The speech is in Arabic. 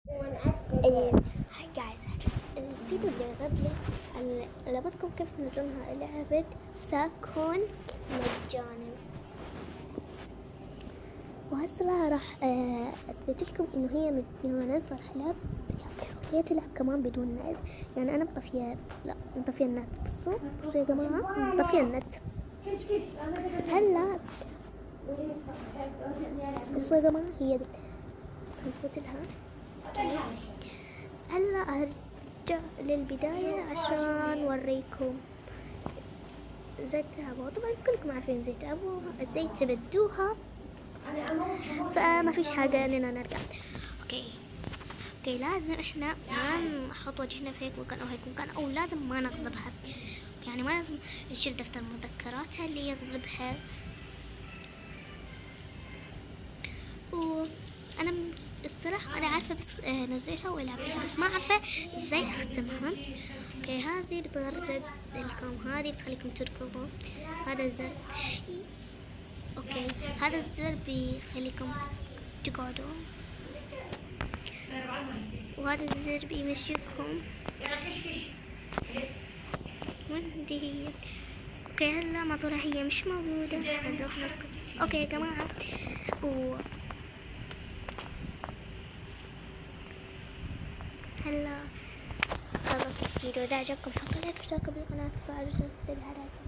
إيه، هاي جايز. الفيديو اللي قبله علمتكم كيف تنزلونها لعبة ساكون مجانا، وهسه راح اثبت لكم انه هي مجانا، فراح العب وهي تلعب كمان بدون نت. يعني انا مطفيه، لا مطفيه النت. بصوا يا جماعه، مطفيه النت. هلا بصوا يا جماعه، هي دي هنفوت لها. هلا ارجع للبدايه عشان اوريكم ازاي تلعبوها. طبعا كلكم عارفين ازاي تلعبوها، ازاي تبدوها، فما فيش حاجه اننا نرجع. اوكي لازم احنا ما نحط وجهنا في هيك مكان او هيك مكان، او لازم ما نغضبها. يعني ما لازم نشيل دفتر مذكراتها اللي يغضبها. وانا الصراحة انا عارفة بس نزلها والعب فيها، بس ما عارفة ازاي اختمها. اوكي هذه بتغرب لكم، هذه بتخليكم تركضوا. هذا الزر اوكي هذا الزر بيخليكم تقعدوا، وهذا الزر بيمشيكم. وين هي؟ اوكي هلا ماطورة هي مش موجودة، هنروح نركض. اوكي يا جماعة، هلا خلص الفيديو. إذا عجبكم حطوا لايك واشتركوا بالقناة وفعلوا زر الجرس.